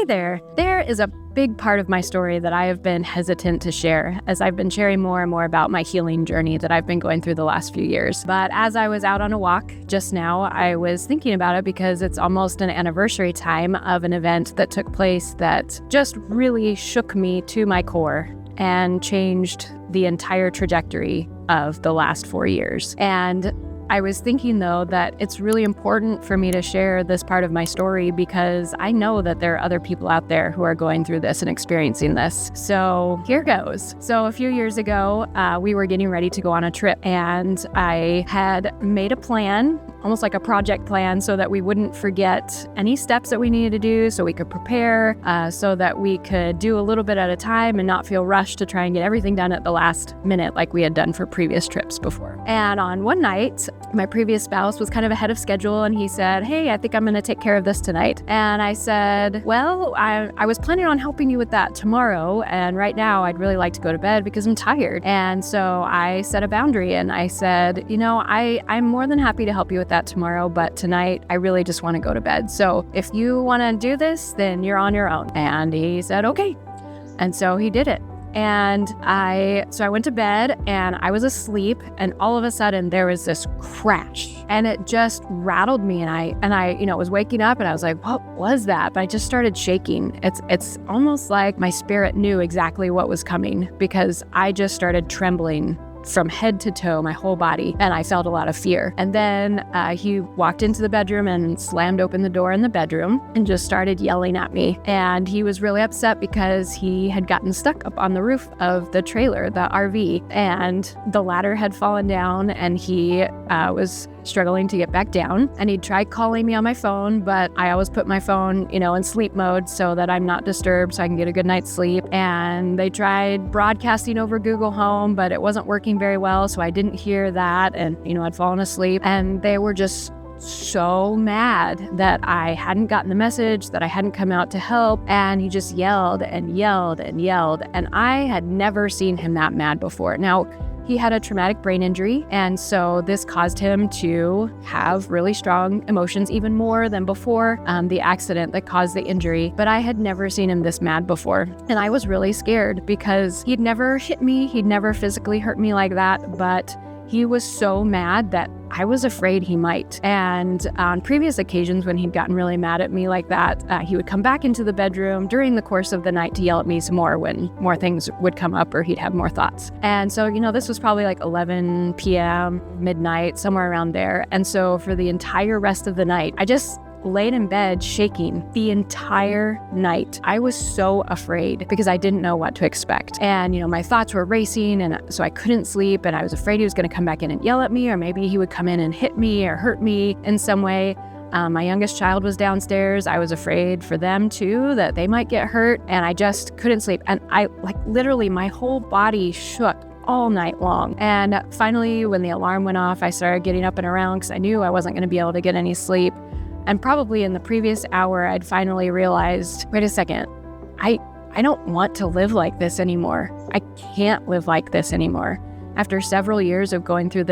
Hey there. There is a big part of my story that I have been hesitant to share as I've been sharing more and more about my healing journey that I've been going through the last few years. But as I was out on a walk just now, I was thinking about it because it's almost an anniversary time of an event that took place that just really shook me to my core and changed the entire trajectory of the last 4 years. And I was thinking, though, that it's really important for me to share this part of my story because I know that there are other people out there who are going through this and experiencing this. So here goes. So a few years ago, we were getting ready to go on a trip, and I had made a plan, almost like a project plan, so that we wouldn't forget any steps that we needed to do, so we could prepare, so that we could do a little bit at a time and not feel rushed to try and get everything done at the last minute like we had done for previous trips before. And on one night, my previous spouse was kind of ahead of schedule, and he said, "Hey, I think I'm going to take care of this tonight." And I said, "Well, I was planning on helping you with that tomorrow, and right now I'd really like to go to bed because I'm tired." And so I set a boundary, and I said, I'm more than happy to help you with that tomorrow, but tonight I really just want to go to bed. So if you want to do this, then you're on your own. And he said, "Okay." And so he did it. And I went to bed and I was asleep, and all of a sudden there was this crash, and it just rattled me, and I was waking up and I was like, "What was that?" But I just started shaking. It's almost like my spirit knew exactly what was coming because I just started trembling from head to toe, my whole body, and I felt a lot of fear. And then he walked into the bedroom and slammed open the door in the bedroom and just started yelling at me. And he was really upset because he had gotten stuck up on the roof of the trailer, the RV, and the ladder had fallen down, and he was struggling to get back down. And he tried calling me on my phone, but I always put my phone, in sleep mode so that I'm not disturbed, so I can get a good night's sleep. And they tried broadcasting over Google Home, but it wasn't working very well, so I didn't hear that. And, I'd fallen asleep, and they were just so mad that I hadn't gotten the message, that I hadn't come out to help. And he just yelled and yelled and yelled. And I had never seen him that mad before. Now, he had a traumatic brain injury, and so this caused him to have really strong emotions, even more than before the accident that caused the injury. But I had never seen him this mad before, and I was really scared because he'd never hit me, he'd never physically hurt me like that, but he was so mad that I was afraid he might. And on previous occasions when he'd gotten really mad at me like that, he would come back into the bedroom during the course of the night to yell at me some more when more things would come up or he'd have more thoughts. And so, this was probably like 11 p.m., midnight, somewhere around there. And so for the entire rest of the night, I just laid in bed shaking the entire night. I was so afraid because I didn't know what to expect. And, my thoughts were racing, and so I couldn't sleep, and I was afraid he was going to come back in and yell at me, or maybe he would come in and hit me or hurt me in some way. My youngest child was downstairs. I was afraid for them too, that they might get hurt, and I just couldn't sleep. And I literally my whole body shook all night long. And finally, when the alarm went off, I started getting up and around because I knew I wasn't going to be able to get any sleep. And probably in the previous hour, I'd finally realized, wait a second, I don't want to live like this anymore. I can't live like this anymore. After several years of going through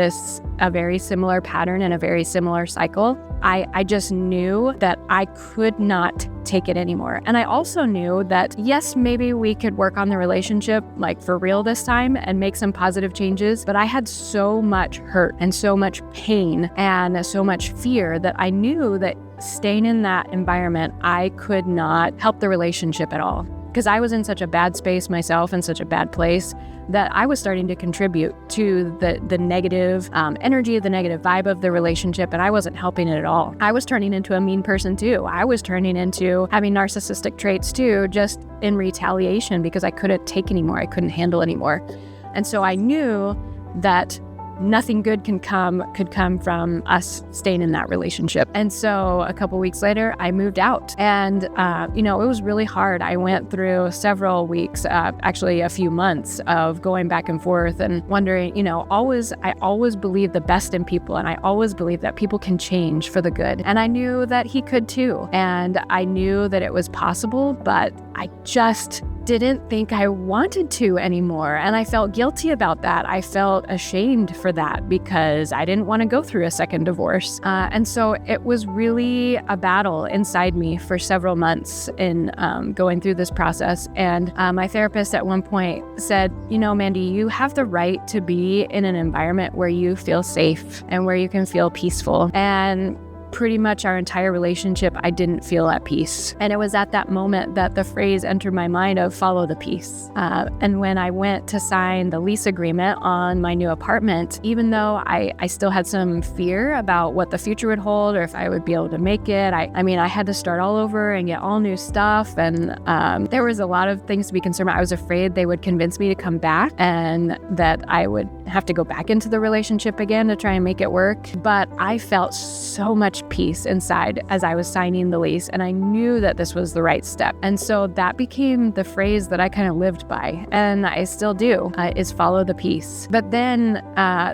a very similar pattern and a very similar cycle, I just knew that I could not take it anymore. And I also knew that, yes, maybe we could work on the relationship for real this time and make some positive changes, but I had so much hurt and so much pain and so much fear that I knew that staying in that environment, I could not help the relationship at all. Because I was in such a bad space myself, in such a bad place, that I was starting to contribute to the negative energy, the negative vibe of the relationship, and I wasn't helping it at all. I was turning into a mean person too. I was turning into having narcissistic traits too, just in retaliation because I couldn't take anymore. I couldn't handle anymore. And so I knew that nothing good could come from us staying in that relationship. And so a couple weeks later, I moved out. And, it was really hard. I went through several weeks, actually a few months of going back and forth and wondering, I always believed the best in people. And I always believed that people can change for the good. And I knew that he could too. And I knew that it was possible, but I just didn't think I wanted to anymore. And I felt guilty about that. I felt ashamed for that because I didn't want to go through a second divorce. And so it was really a battle inside me for several months in going through this process. And my therapist at one point said, Mandy, you have the right to be in an environment where you feel safe and where you can feel peaceful. And pretty much our entire relationship, I didn't feel at peace. And it was at that moment that the phrase entered my mind of follow the peace. And when I went to sign the lease agreement on my new apartment, even though I still had some fear about what the future would hold or if I would be able to make it, I had to start all over and get all new stuff. And there was a lot of things to be concerned about. I was afraid they would convince me to come back and that I would have to go back into the relationship again to try and make it work. But I felt so much peace inside as I was signing the lease, and I knew that this was the right step. And so that became the phrase that I kind of lived by, and I still do, is follow the peace. But then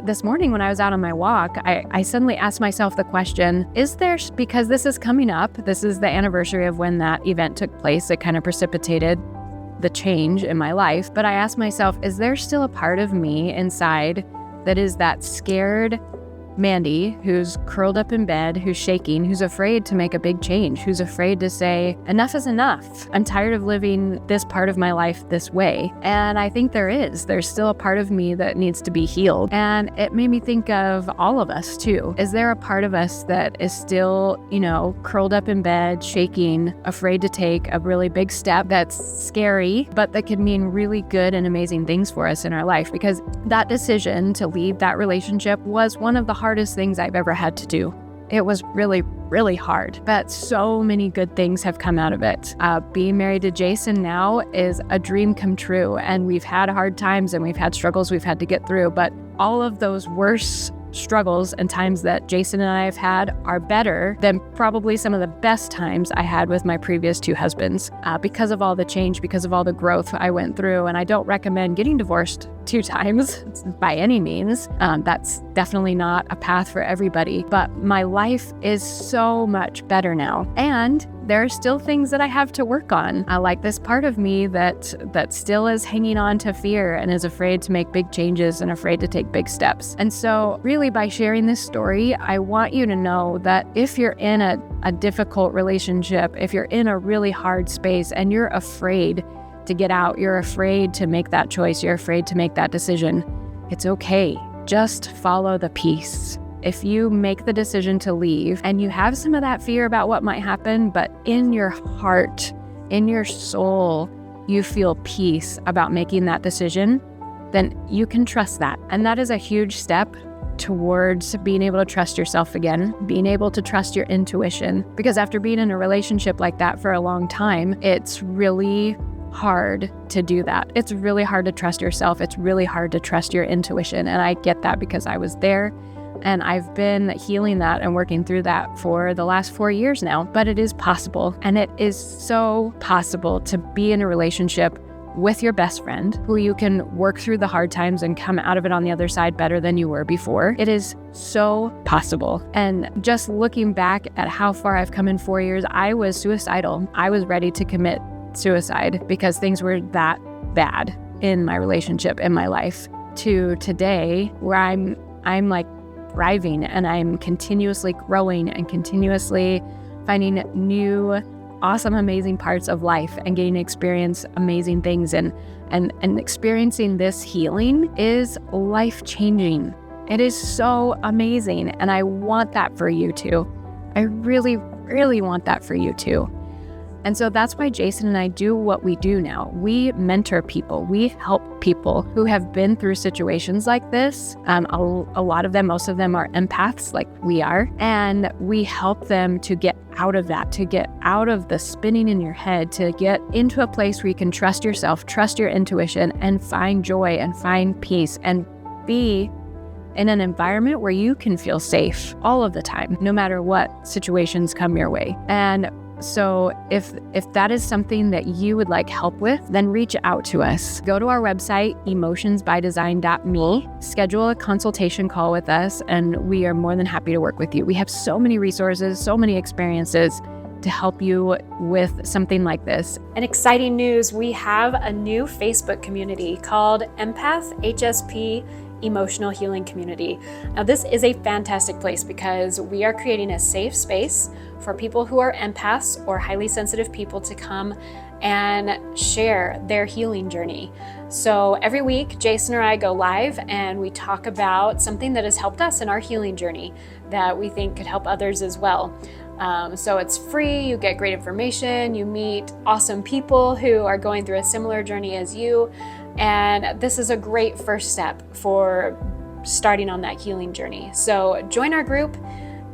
this morning when I was out on my walk, I suddenly asked myself the question, because this is coming up, this is the anniversary of when that event took place, it kind of precipitated the change in my life. But I asked myself, is there still a part of me inside that is that scared Mandy who's curled up in bed, who's shaking, who's afraid to make a big change, who's afraid to say, enough is enough. I'm tired of living this part of my life this way. And I think there's still a part of me that needs to be healed. And it made me think of all of us too. Is there a part of us that is still, curled up in bed, shaking, afraid to take a really big step that's scary, but that could mean really good and amazing things for us in our life? Because that decision to leave that relationship was one of the hardest things I've ever had to do. It was really, really hard, but so many good things have come out of it. Being married to Jason now is a dream come true, and we've had hard times and we've had struggles we've had to get through, but all of those worse struggles and times that Jason and I have had are better than probably some of the best times I had with my previous two husbands, because of all the change, because of all the growth I went through. And I don't recommend getting divorced 2 times by any means. That's definitely not a path for everybody, but my life is so much better now. And there are still things that I have to work on. I like this part of me that still is hanging on to fear and is afraid to make big changes and afraid to take big steps. And so really by sharing this story, I want you to know that if you're in a difficult relationship, if you're in a really hard space and you're afraid to get out, you're afraid to make that choice, you're afraid to make that decision, it's okay. Just follow the peace. If you make the decision to leave and you have some of that fear about what might happen, but in your heart, in your soul, you feel peace about making that decision, then you can trust that. And that is a huge step towards being able to trust yourself again, being able to trust your intuition. Because after being in a relationship like that for a long time, it's really hard to do that. It's really hard to trust yourself. It's really hard to trust your intuition. And I get that because I was there. And I've been healing that and working through that for the last 4 years now. But it is possible. And it is so possible to be in a relationship with your best friend who you can work through the hard times and come out of it on the other side better than you were before. It is so possible. And just looking back at how far I've come in 4 years, I was suicidal. I was ready to commit suicide because things were that bad in my relationship, in my life, to today where I'm like thriving and I'm continuously growing and continuously finding new, awesome, amazing parts of life and getting to experience amazing things. And experiencing this healing is life-changing. It is so amazing. And I want that for you too. I really, really want that for you too. And so that's why Jason and I do what we do now. We mentor people. We help people who have been through situations like this. A lot of them, most of them are empaths like we are. And we help them to get out of that, to get out of the spinning in your head, to get into a place where you can trust yourself, trust your intuition, and find joy and find peace and be in an environment where you can feel safe all of the time, no matter what situations come your way. And so if that is something that you would like help with, then reach out to us. Go to our website, emotionsbydesign.me, schedule a consultation call with us, and we are more than happy to work with you. We have so many resources, so many experiences. to help you with something like this. And exciting news, we have a new Facebook community called Empath HSP Emotional Healing Community. Now, this is a fantastic place because we are creating a safe space for people who are empaths or highly sensitive people to come and share their healing journey. So every week, Jason or I go live and we talk about something that has helped us in our healing journey that we think could help others as well. So it's free, you get great information, you meet awesome people who are going through a similar journey as you, and this is a great first step for starting on that healing journey. So join our group,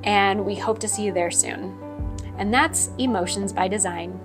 and we hope to see you there soon. And that's Emotions by Design.